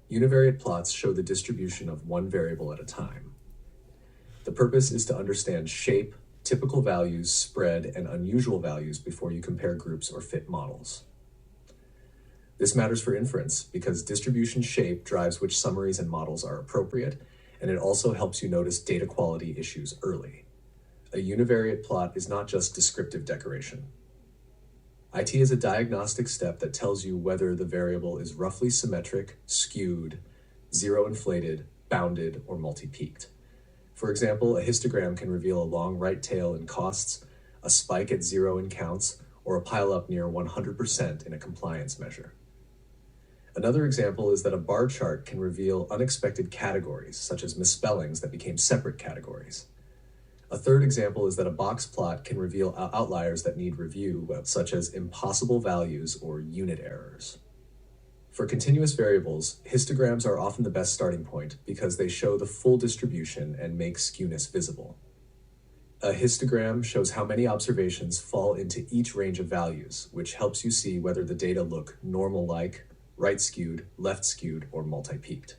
Univariate plots show the distribution of one variable at a time. The purpose is to understand shape, typical values, spread, and unusual values before you compare groups or fit models. This matters for inference because distribution shape drives which summaries and models are appropriate, and it also helps you notice data quality issues early. A univariate plot is not just descriptive decoration. IT is a diagnostic step that tells you whether the variable is roughly symmetric, skewed, zero-inflated, bounded, or multi-peaked. For example, a histogram can reveal a long right tail in costs, a spike at 0 in counts, or a pileup near 100% in a compliance measure. Another example is that a bar chart can reveal unexpected categories, such as misspellings that became separate categories. A third example is that a box plot can reveal outliers that need review, such as impossible values or unit errors. For continuous variables, histograms are often the best starting point because they show the full distribution and make skewness visible. A histogram shows how many observations fall into each range of values, which helps you see whether the data look normal-like, right-skewed, left-skewed, or multi-peaked.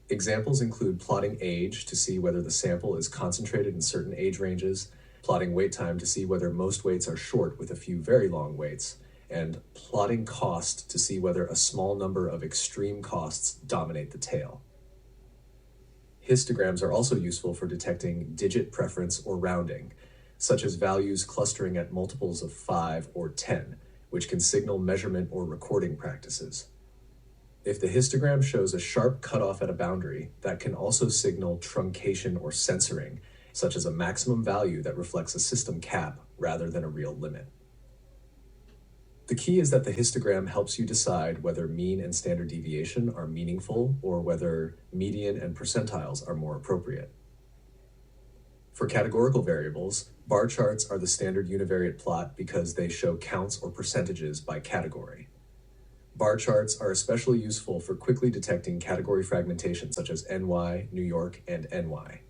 Examples include plotting age to see whether the sample is concentrated in certain age ranges, plotting wait time to see whether most waits are short with a few very long waits, and plotting cost to see whether a small number of extreme costs dominate the tail. Histograms are also useful for detecting digit preference or rounding, such as values clustering at multiples of 5 or 10, which can signal measurement or recording practices. If the histogram shows a sharp cutoff at a boundary, that can also signal truncation or censoring, such as a maximum value that reflects a system cap rather than a real limit. The key is that the histogram helps you decide whether mean and standard deviation are meaningful or whether median and percentiles are more appropriate. For categorical variables, bar charts are the standard univariate plot because they show counts or percentages by category. Bar charts are especially useful for quickly detecting category fragmentation such as NY, New York, and NY,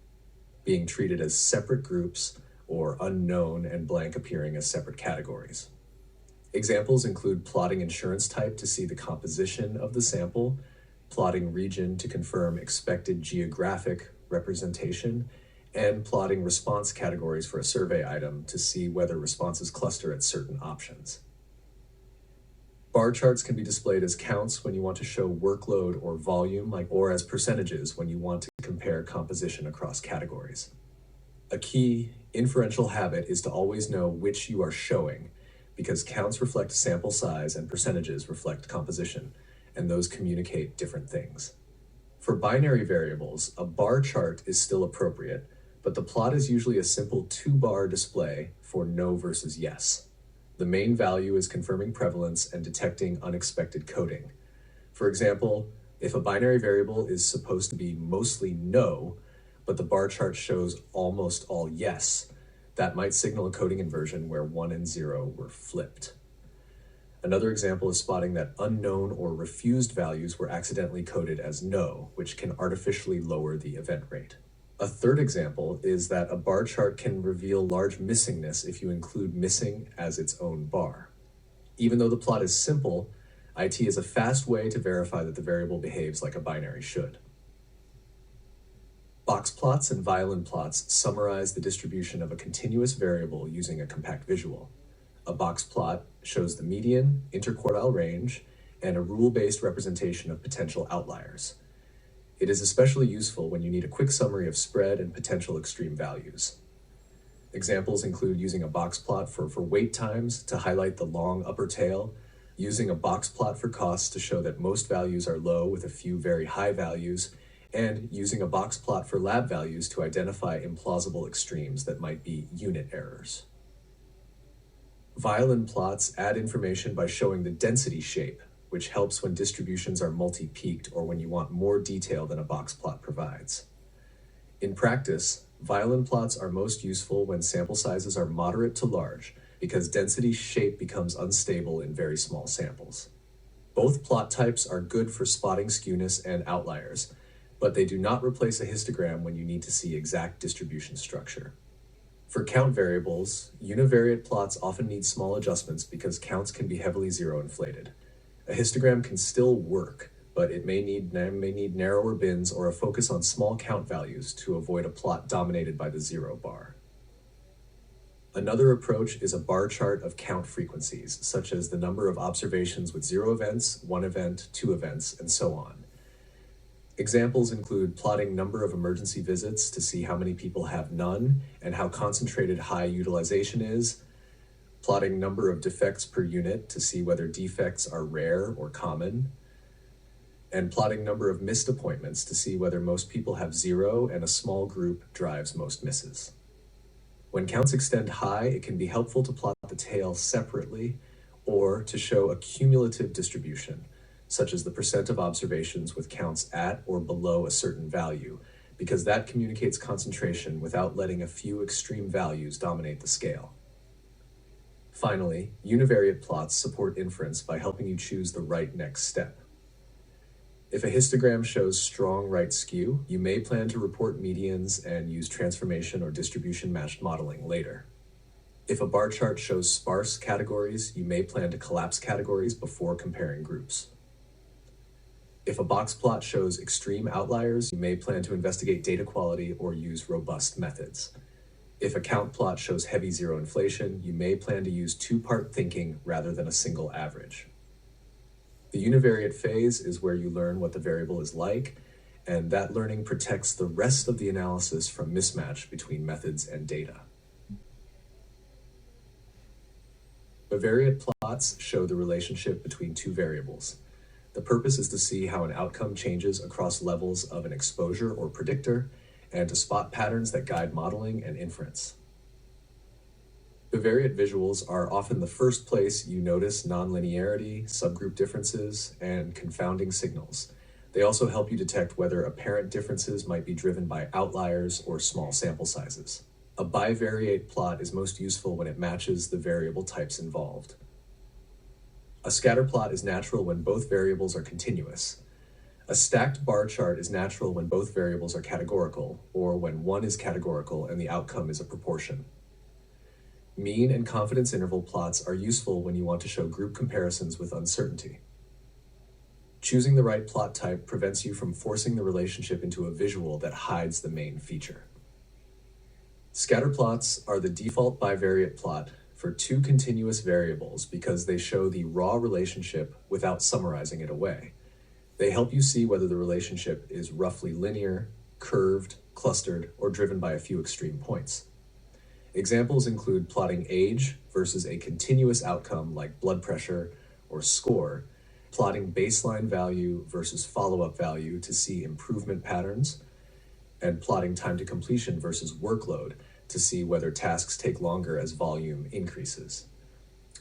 being treated as separate groups or unknown and blank appearing as separate categories. Examples include plotting insurance type to see the composition of the sample, plotting region to confirm expected geographic representation, and plotting response categories for a survey item to see whether responses cluster at certain options. Bar charts can be displayed as counts when you want to show workload or volume, or as percentages when you want to compare composition across categories. A key inferential habit is to always know which you are showing, because counts reflect sample size and percentages reflect composition, and those communicate different things. For binary variables, a bar chart is still appropriate, but the plot is usually a simple 2-bar display for no versus yes. The main value is confirming prevalence and detecting unexpected coding. For example, if a binary variable is supposed to be mostly no, but the bar chart shows almost all yes, that might signal a coding inversion where 1 and 0 were flipped. Another example is spotting that unknown or refused values were accidentally coded as no, which can artificially lower the event rate. A third example is that a bar chart can reveal large missingness if you include missing as its own bar. Even though the plot is simple, IT is a fast way to verify that the variable behaves like a binary should. Box plots and violin plots summarize the distribution of a continuous variable using a compact visual. A box plot shows the median, interquartile range, and a rule-based representation of potential outliers. It is especially useful when you need a quick summary of spread and potential extreme values. Examples include using a box plot for wait times to highlight the long upper tail, using a box plot for costs to show that most values are low with a few very high values, and using a box plot for lab values to identify implausible extremes that might be unit errors. Violin plots add information by showing the density shape, which helps when distributions are multi-peaked or when you want more detail than a box plot provides. In practice, violin plots are most useful when sample sizes are moderate to large because density shape becomes unstable in very small samples. Both plot types are good for spotting skewness and outliers, but they do not replace a histogram when you need to see exact distribution structure. For count variables, univariate plots often need small adjustments because counts can be heavily zero-inflated. A histogram can still work, but it may need narrower bins or a focus on small count values to avoid a plot dominated by the 0 bar. Another approach is a bar chart of count frequencies, such as the number of observations with 0 events, 1 event, 2 events, and so on. Examples include plotting number of emergency visits to see how many people have none and how concentrated high utilization is, plotting number of defects per unit to see whether defects are rare or common, and plotting number of missed appointments to see whether most people have 0 and a small group drives most misses. When counts extend high, it can be helpful to plot the tail separately or to show a cumulative distribution, such as the percent of observations with counts at or below a certain value, because that communicates concentration without letting a few extreme values dominate the scale. Finally, univariate plots support inference by helping you choose the right next step. If a histogram shows strong right skew, you may plan to report medians and use transformation or distribution matched modeling later. If a bar chart shows sparse categories, you may plan to collapse categories before comparing groups. If a box plot shows extreme outliers, you may plan to investigate data quality or use robust methods. If a count plot shows heavy 0 inflation, you may plan to use two-part thinking rather than a single average. The univariate phase is where you learn what the variable is like, and that learning protects the rest of the analysis from mismatch between methods and data. Bivariate plots show the relationship between two variables. The purpose is to see how an outcome changes across levels of an exposure or predictor, and to spot patterns that guide modeling and inference. Bivariate visuals are often the first place you notice nonlinearity, subgroup differences, and confounding signals. They also help you detect whether apparent differences might be driven by outliers or small sample sizes. A bivariate plot is most useful when it matches the variable types involved. A scatter plot is natural when both variables are continuous. A stacked bar chart is natural when both variables are categorical, or when one is categorical and the outcome is a proportion. Mean and confidence interval plots are useful when you want to show group comparisons with uncertainty. Choosing the right plot type prevents you from forcing the relationship into a visual that hides the main feature. Scatter plots are the default bivariate plot for two continuous variables because they show the raw relationship without summarizing it away. They help you see whether the relationship is roughly linear, curved, clustered, or driven by a few extreme points. Examples include plotting age versus a continuous outcome like blood pressure or score, plotting baseline value versus follow-up value to see improvement patterns, and plotting time to completion versus workload to see whether tasks take longer as volume increases.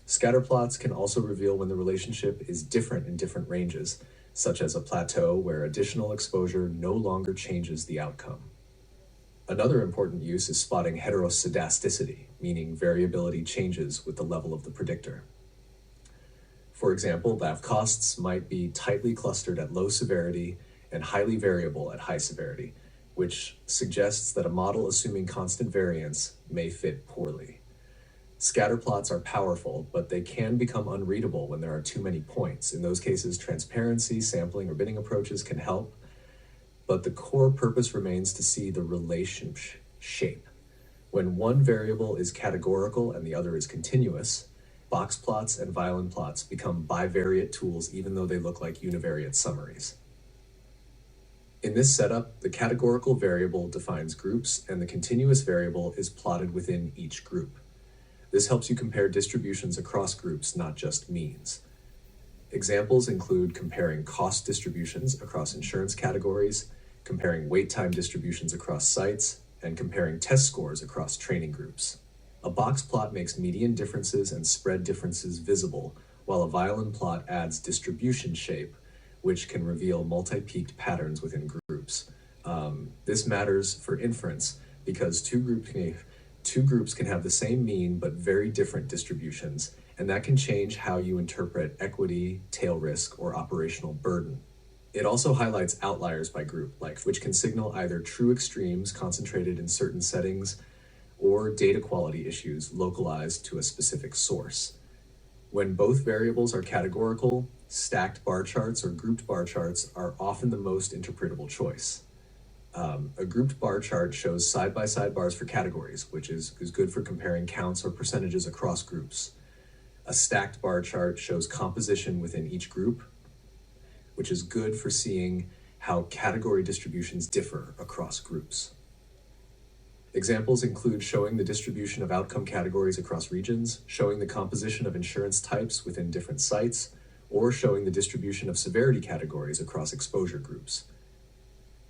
Scatter plots can also reveal when the relationship is different in different ranges, such as a plateau where additional exposure no longer changes the outcome. Another important use is spotting heteroscedasticity, meaning variability changes with the level of the predictor. For example, lab costs might be tightly clustered at low severity and highly variable at high severity, which suggests that a model assuming constant variance may fit poorly. Scatter plots are powerful, but they can become unreadable when there are too many points. In those cases, transparency, sampling, or binning approaches can help, but the core purpose remains to see the relationship shape. When one variable is categorical and the other is continuous, box plots and violin plots become bivariate tools even though they look like univariate summaries. In this setup, the categorical variable defines groups and the continuous variable is plotted within each group. This helps you compare distributions across groups, not just means. Examples include comparing cost distributions across insurance categories, comparing wait time distributions across sites, and comparing test scores across training groups. A box plot makes median differences and spread differences visible, while a violin plot adds distribution shape, which can reveal multi-peaked patterns within groups. This matters for inference because two groups can have the same mean but very different distributions, and that can change how you interpret equity, tail risk, or operational burden. It also highlights outliers by group, which can signal either true extremes concentrated in certain settings or data quality issues localized to a specific source. When both variables are categorical, stacked bar charts or grouped bar charts are often the most interpretable choice. A grouped bar chart shows side-by-side bars for categories, which is good for comparing counts or percentages across groups. A stacked bar chart shows composition within each group, which is good for seeing how category distributions differ across groups. Examples include showing the distribution of outcome categories across regions, showing the composition of insurance types within different sites, or showing the distribution of severity categories across exposure groups.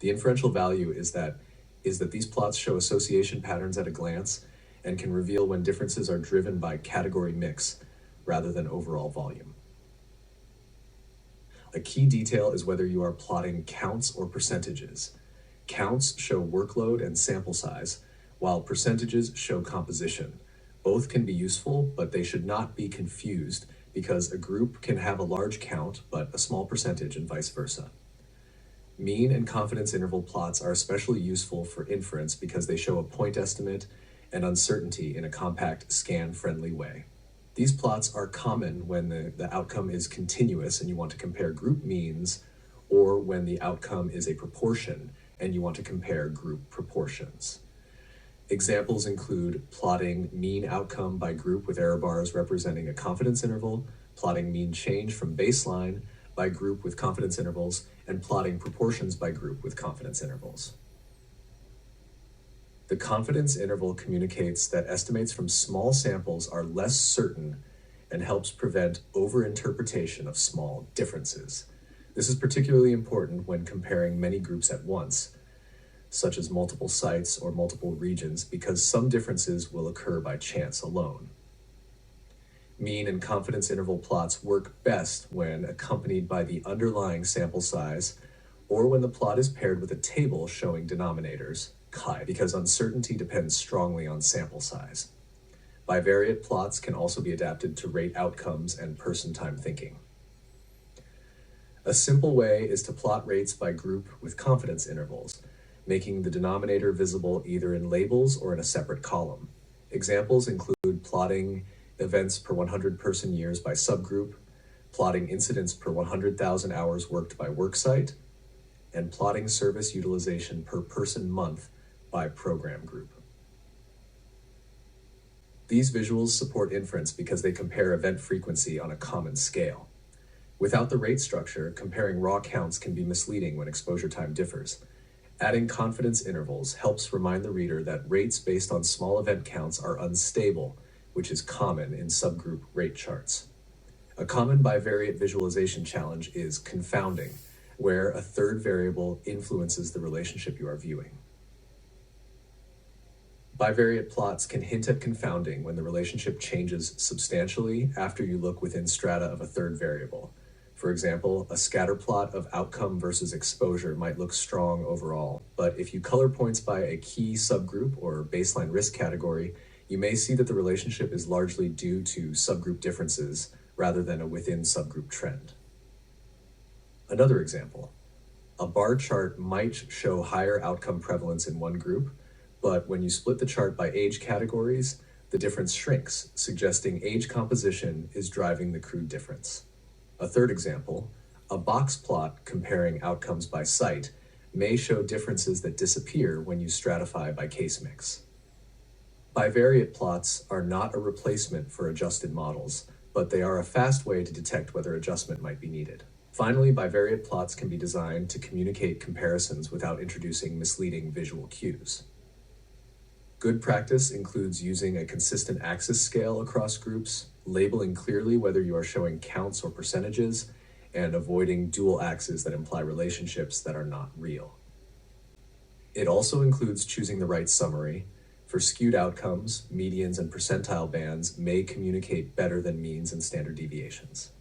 The inferential value is that these plots show association patterns at a glance and can reveal when differences are driven by category mix rather than overall volume. A key detail is whether you are plotting counts or percentages. Counts show workload and sample size, while percentages show composition. Both can be useful, but they should not be confused because a group can have a large count but a small percentage and vice versa. Mean and confidence interval plots are especially useful for inference because they show a point estimate and uncertainty in a compact, scan-friendly way. These plots are common when the outcome is continuous and you want to compare group means, or when the outcome is a proportion and you want to compare group proportions. Examples include plotting mean outcome by group with error bars representing a confidence interval, plotting mean change from baseline by group with confidence intervals, and plotting proportions by group with confidence intervals. The confidence interval communicates that estimates from small samples are less certain and helps prevent overinterpretation of small differences. This is particularly important when comparing many groups at once, such as multiple sites or multiple regions, because some differences will occur by chance alone. Mean and confidence interval plots work best when accompanied by the underlying sample size or when the plot is paired with a table showing denominators, chi, because uncertainty depends strongly on sample size. Bivariate plots can also be adapted to rate outcomes and person-time thinking. A simple way is to plot rates by group with confidence intervals, making the denominator visible either in labels or in a separate column. Examples include plotting events per 100 person years by subgroup, plotting incidents per 100,000 hours worked by worksite, and plotting service utilization per person month by program group. These visuals support inference because they compare event frequency on a common scale. Without the rate structure, comparing raw counts can be misleading when exposure time differs. Adding confidence intervals helps remind the reader that rates based on small event counts are unstable, which is common in subgroup rate charts. A common bivariate visualization challenge is confounding, where a third variable influences the relationship you are viewing. Bivariate plots can hint at confounding when the relationship changes substantially after you look within strata of a third variable. For example, a scatter plot of outcome versus exposure might look strong overall, but if you color points by a key subgroup or baseline risk category, you may see that the relationship is largely due to subgroup differences rather than a within subgroup trend. Another example, a bar chart might show higher outcome prevalence in one group, but when you split the chart by age categories, the difference shrinks, suggesting age composition is driving the crude difference. A third example, a box plot comparing outcomes by site may show differences that disappear when you stratify by case mix. Bivariate plots are not a replacement for adjusted models, but they are a fast way to detect whether adjustment might be needed. Finally, bivariate plots can be designed to communicate comparisons without introducing misleading visual cues. Good practice includes using a consistent axis scale across groups, labeling clearly whether you are showing counts or percentages, and avoiding dual axes that imply relationships that are not real. It also includes choosing the right summary. For skewed outcomes, medians and percentile bands may communicate better than means and standard deviations.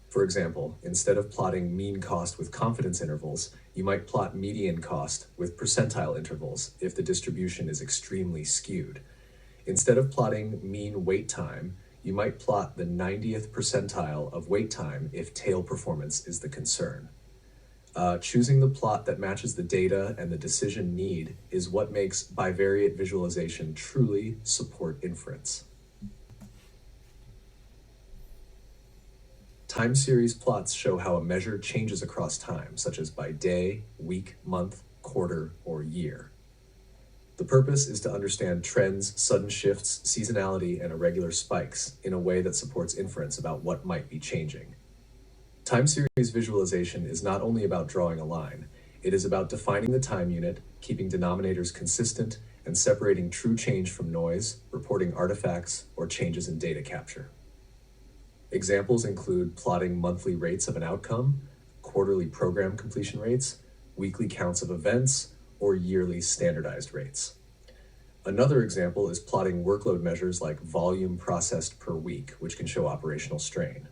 For example, instead of plotting mean cost with confidence intervals, you might plot median cost with percentile intervals if the distribution is extremely skewed. Instead of plotting mean wait time, you might plot the 90th percentile of wait time if tail performance is the concern. Choosing the plot that matches the data and the decision need is what makes bivariate visualization truly support inference. Time series plots show how a measure changes across time, such as by day, week, month, quarter, or year. The purpose is to understand trends, sudden shifts, seasonality, and irregular spikes in a way that supports inference about what might be changing. Time series visualization is not only about drawing a line, it is about defining the time unit, keeping denominators consistent, and separating true change from noise, reporting artifacts, or changes in data capture. Examples include plotting monthly rates of an outcome, quarterly program completion rates, weekly counts of events, or yearly standardized rates. Another example is plotting workload measures like volume processed per week, which can show operational strain.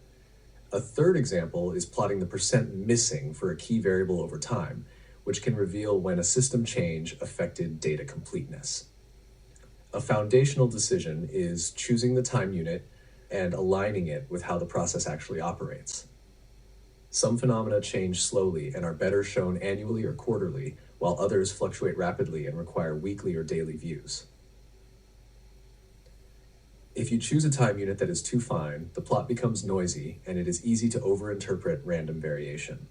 A third example is plotting the percent missing for a key variable over time, which can reveal when a system change affected data completeness. A foundational decision is choosing the time unit and aligning it with how the process actually operates. Some phenomena change slowly and are better shown annually or quarterly, while others fluctuate rapidly and require weekly or daily views. If you choose a time unit that is too fine, the plot becomes noisy and it is easy to overinterpret random variation.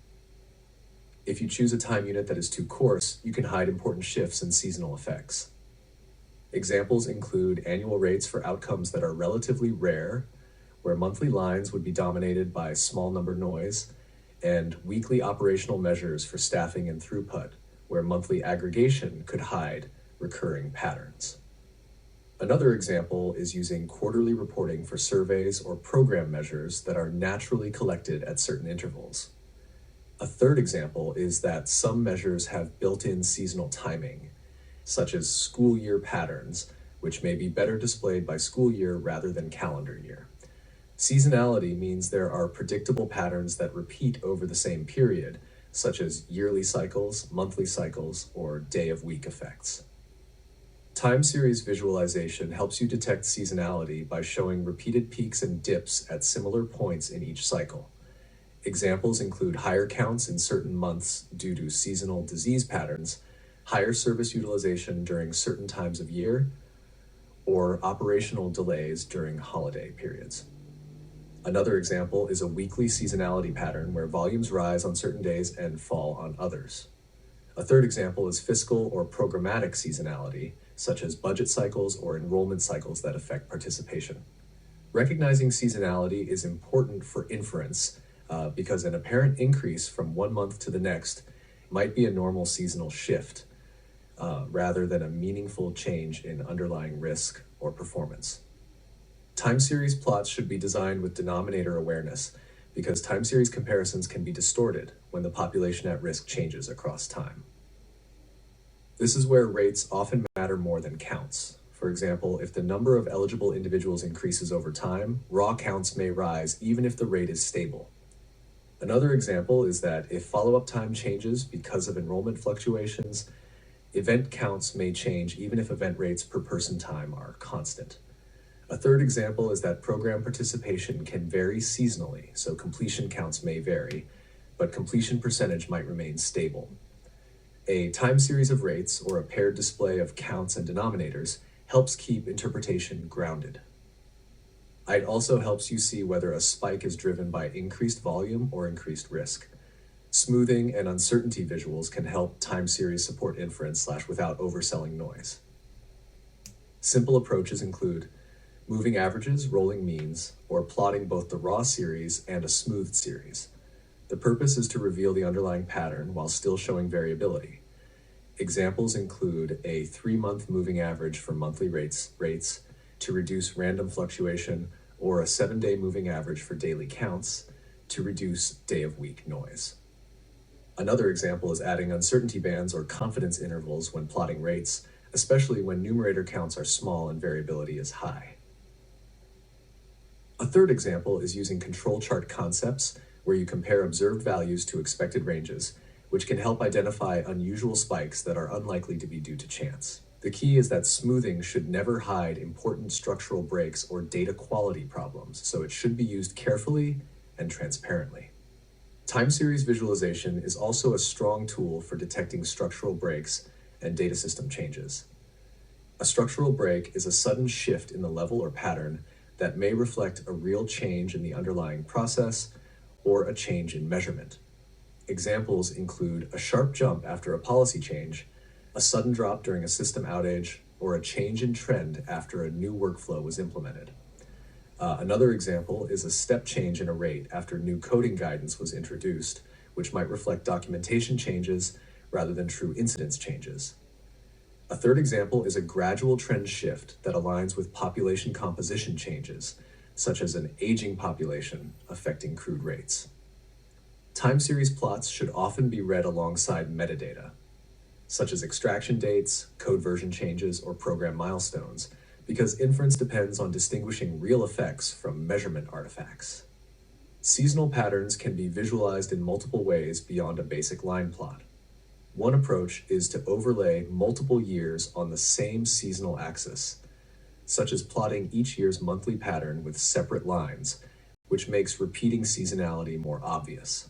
If you choose a time unit that is too coarse, you can hide important shifts and seasonal effects. Examples include annual rates for outcomes that are relatively rare, where monthly lines would be dominated by small number noise, and weekly operational measures for staffing and throughput, where monthly aggregation could hide recurring patterns. Another example is using quarterly reporting for surveys or program measures that are naturally collected at certain intervals. A third example is that some measures have built-in seasonal timing, such as school year patterns, which may be better displayed by school year rather than calendar year. Seasonality means there are predictable patterns that repeat over the same period, such as yearly cycles, monthly cycles, or day-of-week effects. Time series visualization helps you detect seasonality by showing repeated peaks and dips at similar points in each cycle. Examples include higher counts in certain months due to seasonal disease patterns, higher service utilization during certain times of year, or operational delays during holiday periods. Another example is a weekly seasonality pattern where volumes rise on certain days and fall on others. A third example is fiscal or programmatic seasonality, such as budget cycles or enrollment cycles that affect participation. Recognizing seasonality is important for inference because an apparent increase from one month to the next might be a normal seasonal shift rather than a meaningful change in underlying risk or performance. Time series plots should be designed with denominator awareness because time series comparisons can be distorted when the population at risk changes across time. This is where rates often matter more than counts. For example, if the number of eligible individuals increases over time, raw counts may rise even if the rate is stable. Another example is that if follow-up time changes because of enrollment fluctuations, event counts may change even if event rates per person time are constant. A third example is that program participation can vary seasonally, so completion counts may vary, but completion percentage might remain stable. A time series of rates, or a paired display of counts and denominators, helps keep interpretation grounded. It also helps you see whether a spike is driven by increased volume or increased risk. Smoothing and uncertainty visuals can help time series support inference without overselling noise. Simple approaches include moving averages, rolling means, or plotting both the raw series and a smoothed series. The purpose is to reveal the underlying pattern while still showing variability. Examples include a 3-month moving average for monthly rates to reduce random fluctuation, or a 7-day moving average for daily counts to reduce day-of-week noise. Another example is adding uncertainty bands or confidence intervals when plotting rates, especially when numerator counts are small and variability is high. A third example is using control chart concepts where you compare observed values to expected ranges, which can help identify unusual spikes that are unlikely to be due to chance. The key is that smoothing should never hide important structural breaks or data quality problems, so it should be used carefully and transparently. Time series visualization is also a strong tool for detecting structural breaks and data system changes. A structural break is a sudden shift in the level or pattern that may reflect a real change in the underlying process or a change in measurement. Examples include a sharp jump after a policy change, a sudden drop during a system outage, or a change in trend after a new workflow was implemented. Another example is a step change in a rate after new coding guidance was introduced, which might reflect documentation changes rather than true incidence changes. A third example is a gradual trend shift that aligns with population composition changes, such as an aging population affecting crude rates. Time series plots should often be read alongside metadata, such as extraction dates, code version changes, or program milestones, because inference depends on distinguishing real effects from measurement artifacts. Seasonal patterns can be visualized in multiple ways beyond a basic line plot. One approach is to overlay multiple years on the same seasonal axis, such as plotting each year's monthly pattern with separate lines, which makes repeating seasonality more obvious.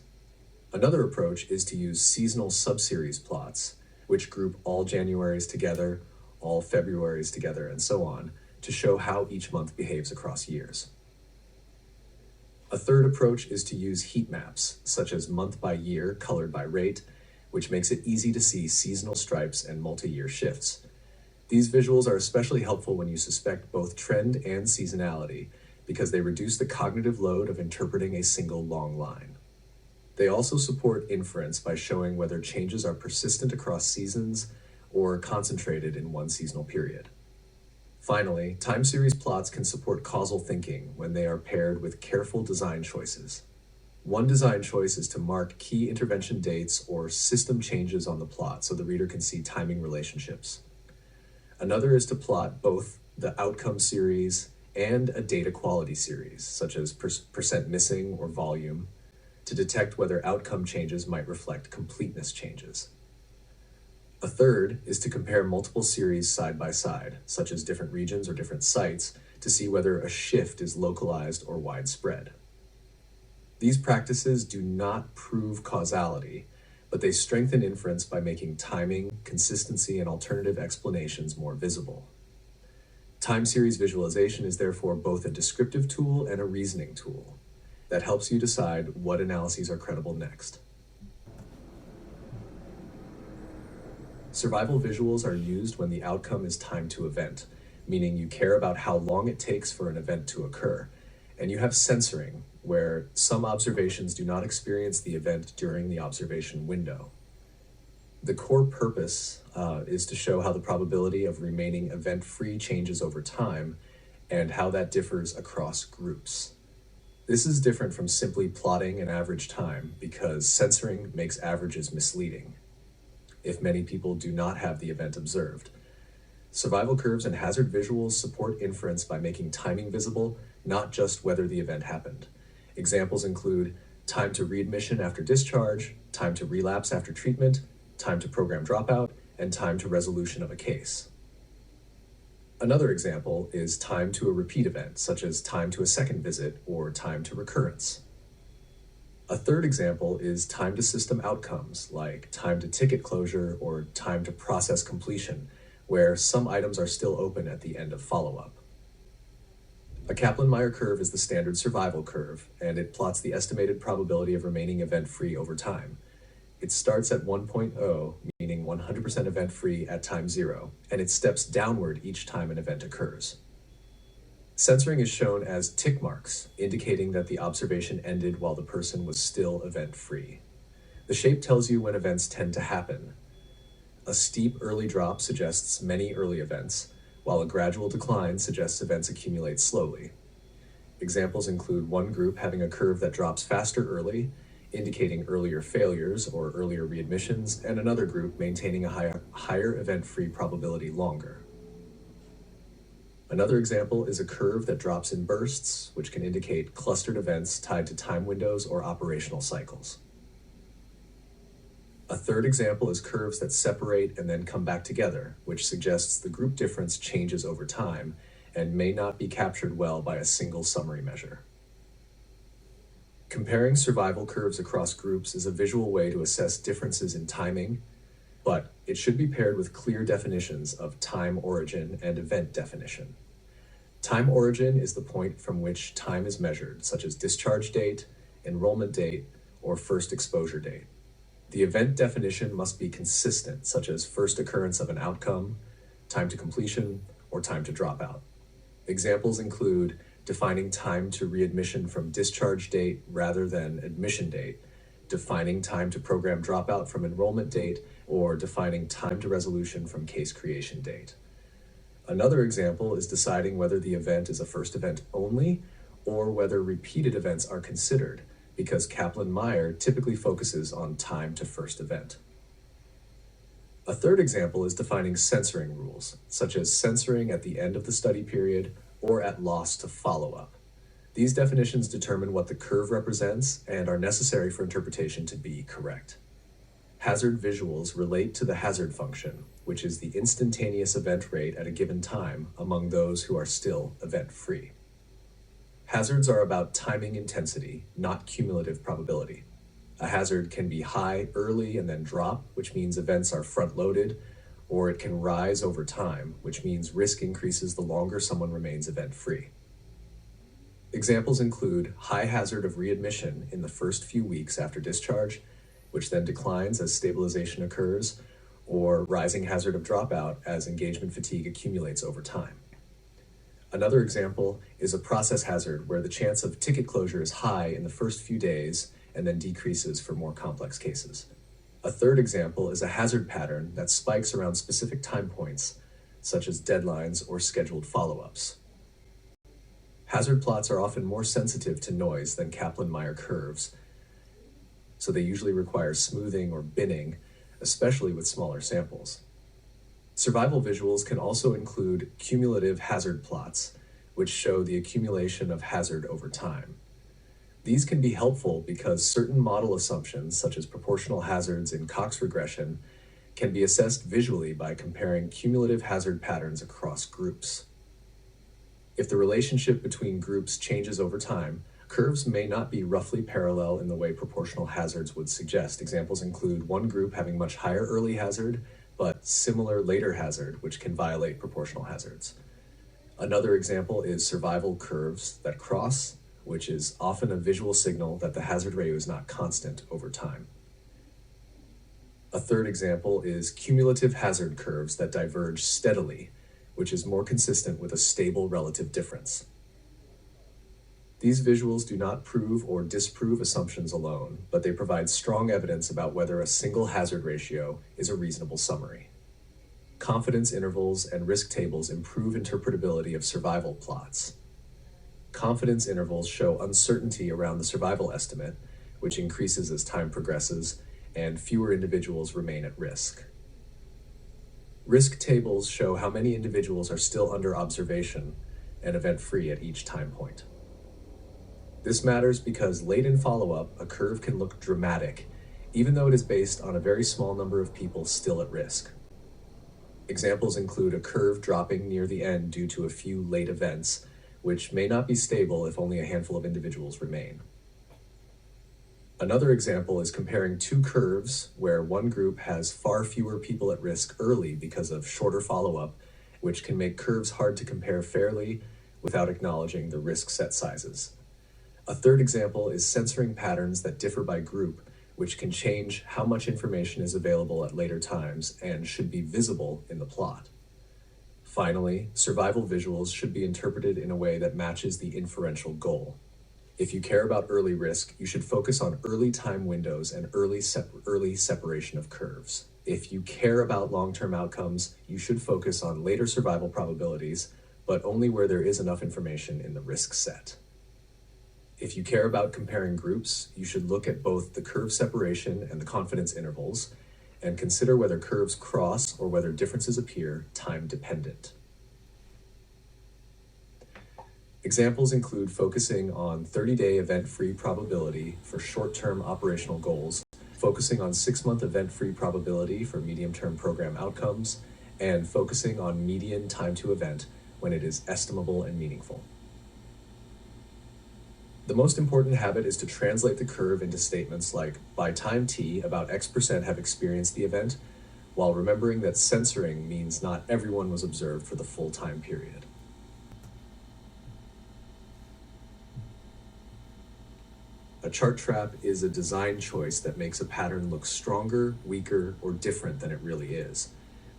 Another approach is to use seasonal subseries plots, which group all Januaries together, all Februaries together, and so on, to show how each month behaves across years. A third approach is to use heat maps, such as month by year colored by rate, which makes it easy to see seasonal stripes and multi-year shifts. These visuals are especially helpful when you suspect both trend and seasonality, because they reduce the cognitive load of interpreting a single long line. They also support inference by showing whether changes are persistent across seasons or concentrated in one seasonal period. Finally, time series plots can support causal thinking when they are paired with careful design choices. One design choice is to mark key intervention dates or system changes on the plot so the reader can see timing relationships. Another is to plot both the outcome series and a data quality series, such as percent missing or volume, to detect whether outcome changes might reflect completeness changes. A third is to compare multiple series side by side, such as different regions or different sites, to see whether a shift is localized or widespread. These practices do not prove causality, but they strengthen inference by making timing, consistency, and alternative explanations more visible. Time series visualization is therefore both a descriptive tool and a reasoning tool that helps you decide what analyses are credible next. Survival visuals are used when the outcome is time to event, meaning you care about how long it takes for an event to occur, and you have censoring, where some observations do not experience the event during the observation window. The core purpose is to show how the probability of remaining event-free changes over time and how that differs across groups. This is different from simply plotting an average time because censoring makes averages misleading if many people do not have the event observed. Survival curves and hazard visuals support inference by making timing visible, not just whether the event happened. Examples include time to readmission after discharge, time to relapse after treatment, time to program dropout, and time to resolution of a case. Another example is time to a repeat event, such as time to a second visit or time to recurrence. A third example is time to system outcomes, like time to ticket closure or time to process completion, where some items are still open at the end of follow-up. A Kaplan-Meier curve is the standard survival curve, and it plots the estimated probability of remaining event-free over time. It starts at 1.0, meaning 100% event-free at time 0, and it steps downward each time an event occurs. Censoring is shown as tick marks, indicating that the observation ended while the person was still event-free. The shape tells you when events tend to happen. A steep early drop suggests many early events, while a gradual decline suggests events accumulate slowly. Examples include one group having a curve that drops faster early, indicating earlier failures or earlier readmissions, and another group maintaining a higher event-free probability longer. Another example is a curve that drops in bursts, which can indicate clustered events tied to time windows or operational cycles. A third example is curves that separate and then come back together, which suggests the group difference changes over time and may not be captured well by a single summary measure. Comparing survival curves across groups is a visual way to assess differences in timing, but it should be paired with clear definitions of time origin and event definition. Time origin is the point from which time is measured, such as discharge date, enrollment date, or first exposure date. The event definition must be consistent, such as first occurrence of an outcome, time to completion, or time to dropout. Examples include defining time to readmission from discharge date rather than admission date, defining time to program dropout from enrollment date, or defining time to resolution from case creation date. Another example is deciding whether the event is a first event only or whether repeated events are considered, because Kaplan-Meier typically focuses on time to first event. A third example is defining censoring rules, such as censoring at the end of the study period or at loss to follow-up. These definitions determine what the curve represents and are necessary for interpretation to be correct. Hazard visuals relate to the hazard function, which is the instantaneous event rate at a given time among those who are still event-free. Hazards are about timing intensity, not cumulative probability. A hazard can be high early and then drop, which means events are front-loaded, or it can rise over time, which means risk increases the longer someone remains event-free. Examples include high hazard of readmission in the first few weeks after discharge, which then declines as stabilization occurs, or rising hazard of dropout as engagement fatigue accumulates over time. Another example is a process hazard where the chance of ticket closure is high in the first few days and then decreases for more complex cases. A third example is a hazard pattern that spikes around specific time points, such as deadlines or scheduled follow-ups. Hazard plots are often more sensitive to noise than Kaplan-Meier curves, so they usually require smoothing or binning, especially with smaller samples. Survival visuals can also include cumulative hazard plots, which show the accumulation of hazard over time. These can be helpful because certain model assumptions, such as proportional hazards in Cox regression, can be assessed visually by comparing cumulative hazard patterns across groups. If the relationship between groups changes over time, curves may not be roughly parallel in the way proportional hazards would suggest. Examples include one group having much higher early hazard, but similar later hazard, which can violate proportional hazards. Another example is survival curves that cross, which is often a visual signal that the hazard ratio is not constant over time. A third example is cumulative hazard curves that diverge steadily, which is more consistent with a stable relative difference. These visuals do not prove or disprove assumptions alone, but they provide strong evidence about whether a single hazard ratio is a reasonable summary. Confidence intervals and risk tables improve interpretability of survival plots. Confidence intervals show uncertainty around the survival estimate, which increases as time progresses, and fewer individuals remain at risk. Risk tables show how many individuals are still under observation and event-free at each time point. This matters because late in follow-up, a curve can look dramatic, even though it is based on a very small number of people still at risk. Examples include a curve dropping near the end due to a few late events, which may not be stable if only a handful of individuals remain. Another example is comparing two curves where one group has far fewer people at risk early because of shorter follow-up, which can make curves hard to compare fairly without acknowledging the risk set sizes. A third example is censoring patterns that differ by group, which can change how much information is available at later times and should be visible in the plot. Finally, survival visuals should be interpreted in a way that matches the inferential goal. If you care about early risk, you should focus on early time windows and early separation of curves. If you care about long-term outcomes, you should focus on later survival probabilities, but only where there is enough information in the risk set. If you care about comparing groups, you should look at both the curve separation and the confidence intervals, and consider whether curves cross or whether differences appear time-dependent. Examples include focusing on 30-day event-free probability for short-term operational goals, focusing on 6-month event-free probability for medium-term program outcomes, and focusing on median time to event when it is estimable and meaningful. The most important habit is to translate the curve into statements like, by time t, about X% have experienced the event, while remembering that censoring means not everyone was observed for the full time period. A chart trap is a design choice that makes a pattern look stronger, weaker, or different than it really is.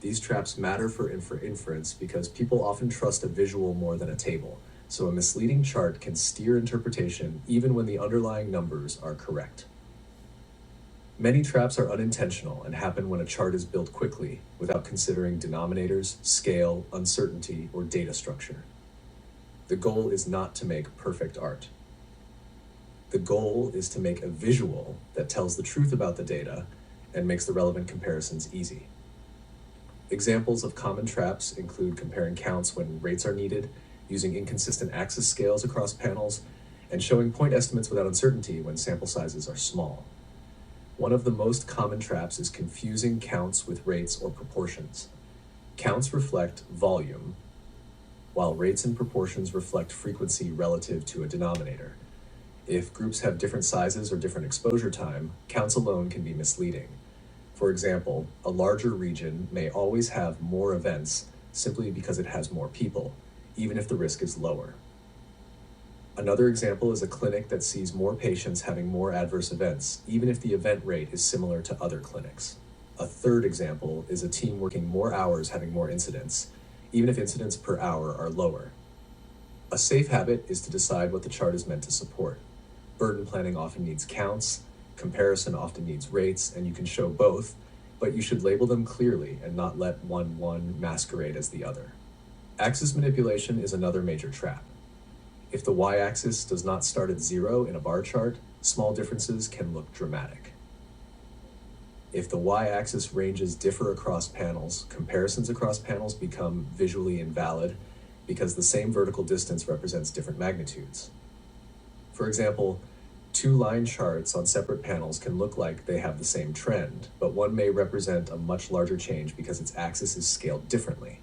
These traps matter for inference because people often trust a visual more than a table, so a misleading chart can steer interpretation even when the underlying numbers are correct. Many traps are unintentional and happen when a chart is built quickly, without considering denominators, scale, uncertainty, or data structure. The goal is not to make perfect art. The goal is to make a visual that tells the truth about the data and makes the relevant comparisons easy. Examples of common traps include comparing counts when rates are needed, using inconsistent axis scales across panels, and showing point estimates without uncertainty when sample sizes are small. One of the most common traps is confusing counts with rates or proportions. Counts reflect volume, while rates and proportions reflect frequency relative to a denominator. If groups have different sizes or different exposure time, counts alone can be misleading. For example, a larger region may always have more events simply because it has more people, even if the risk is lower. Another example is a clinic that sees more patients having more adverse events, even if the event rate is similar to other clinics. A third example is a team working more hours having more incidents, even if incidents per hour are lower. A safe habit is to decide what the chart is meant to support. Burden planning often needs counts, comparison often needs rates, and you can show both, but you should label them clearly and not let one masquerade as the other. Axis manipulation is another major trap. If the y-axis does not start at 0 in a bar chart, small differences can look dramatic. If the y-axis ranges differ across panels, comparisons across panels become visually invalid because the same vertical distance represents different magnitudes. For example, two line charts on separate panels can look like they have the same trend, but one may represent a much larger change because its axis is scaled differently.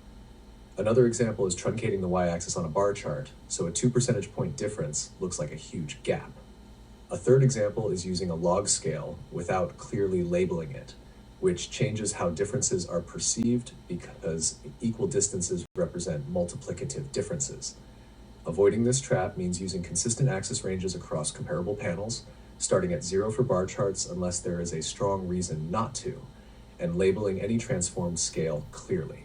Another example is truncating the y-axis on a bar chart, so a 2 percentage point difference looks like a huge gap. A third example is using a log scale without clearly labeling it, which changes how differences are perceived because equal distances represent multiplicative differences. Avoiding this trap means using consistent axis ranges across comparable panels, starting at 0 for bar charts unless there is a strong reason not to, and labeling any transformed scale clearly.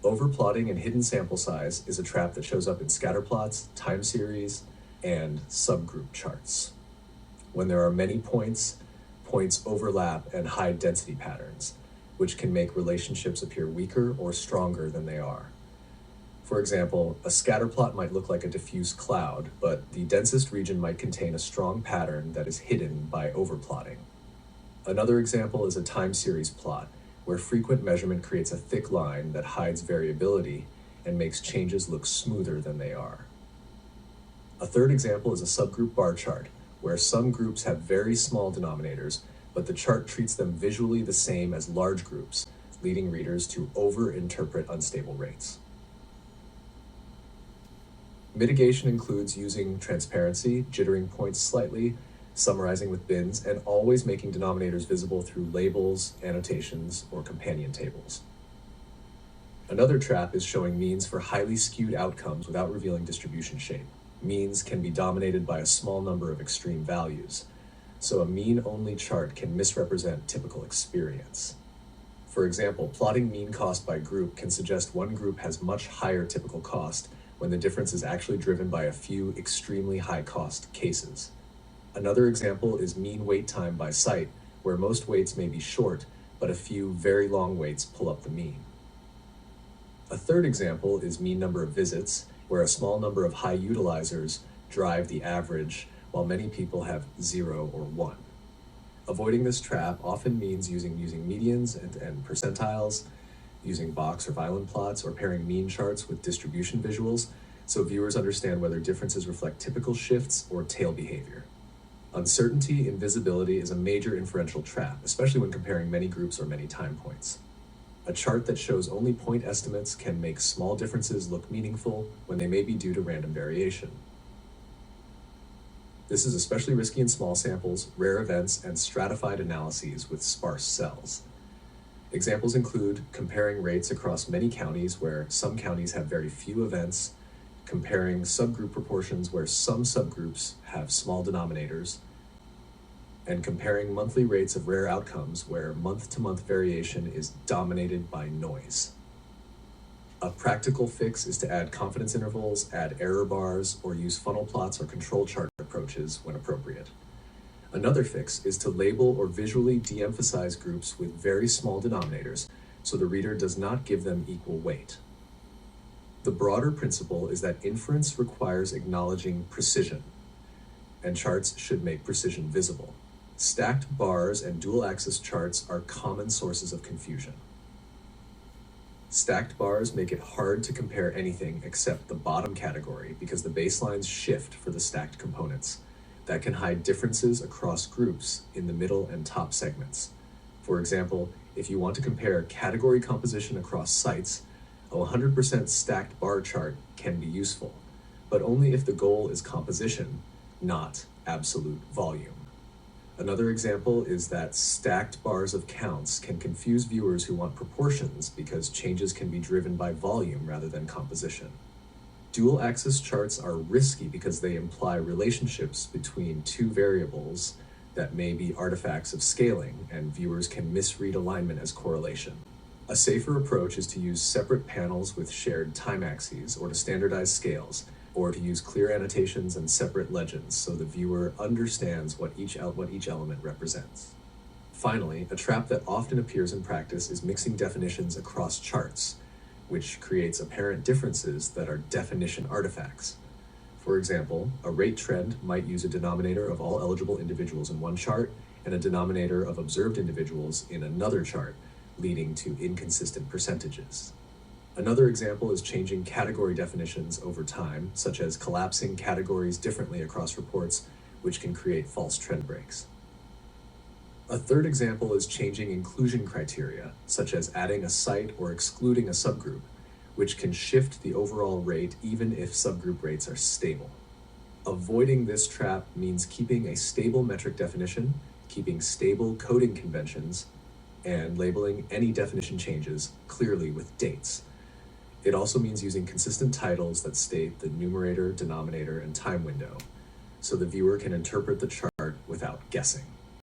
Overplotting and hidden sample size is a trap that shows up in scatterplots, time series, and subgroup charts. When there are many points overlap and hide density patterns, which can make relationships appear weaker or stronger than they are. For example, a scatterplot might look like a diffuse cloud, but the densest region might contain a strong pattern that is hidden by overplotting. Another example is a time series plot, where frequent measurement creates a thick line that hides variability and makes changes look smoother than they are. A third example is a subgroup bar chart, where some groups have very small denominators, but the chart treats them visually the same as large groups, leading readers to over-interpret unstable rates. Mitigation includes using transparency, jittering points slightly, summarizing with bins, and always making denominators visible through labels, annotations, or companion tables. Another trap is showing means for highly skewed outcomes without revealing distribution shape. Means can be dominated by a small number of extreme values, so a mean-only chart can misrepresent typical experience. For example, plotting mean cost by group can suggest one group has much higher typical cost when the difference is actually driven by a few extremely high-cost cases. Another example is mean wait time by site, where most waits may be short, but a few very long waits pull up the mean. A third example is mean number of visits, where a small number of high utilizers drive the average, while many people have 0 or 1. Avoiding this trap often means using medians and percentiles, using box or violin plots, or pairing mean charts with distribution visuals, so viewers understand whether differences reflect typical shifts or tail behavior. Uncertainty in visibility is a major inferential trap, especially when comparing many groups or many time points. A chart that shows only point estimates can make small differences look meaningful when they may be due to random variation. This is especially risky in small samples, rare events, and stratified analyses with sparse cells. Examples include comparing rates across many counties where some counties have very few events, comparing subgroup proportions where some subgroups have small denominators, and comparing monthly rates of rare outcomes where month-to-month variation is dominated by noise. A practical fix is to add confidence intervals, add error bars, or use funnel plots or control chart approaches when appropriate. Another fix is to label or visually de-emphasize groups with very small denominators so the reader does not give them equal weight. The broader principle is that inference requires acknowledging precision, and charts should make precision visible. Stacked bars and dual-axis charts are common sources of confusion. Stacked bars make it hard to compare anything except the bottom category because the baselines shift for the stacked components. That can hide differences across groups in the middle and top segments. For example, if you want to compare category composition across sites, a 100% stacked bar chart can be useful, but only if the goal is composition, not absolute volume. Another example is that stacked bars of counts can confuse viewers who want proportions because changes can be driven by volume rather than composition. Dual-axis charts are risky because they imply relationships between two variables that may be artifacts of scaling, and viewers can misread alignment as correlation. A safer approach is to use separate panels with shared time axes, or to standardize scales, or to use clear annotations and separate legends so the viewer understands what each element represents. Finally, a trap that often appears in practice is mixing definitions across charts, which creates apparent differences that are definition artifacts. For example, a rate trend might use a denominator of all eligible individuals in one chart and a denominator of observed individuals in another chart, leading to inconsistent percentages. Another example is changing category definitions over time, such as collapsing categories differently across reports, which can create false trend breaks. A third example is changing inclusion criteria, such as adding a site or excluding a subgroup, which can shift the overall rate even if subgroup rates are stable. Avoiding this trap means keeping a stable metric definition, keeping stable coding conventions, and labeling any definition changes clearly with dates. It also means using consistent titles that state the numerator, denominator, and time window, so the viewer can interpret the chart without guessing.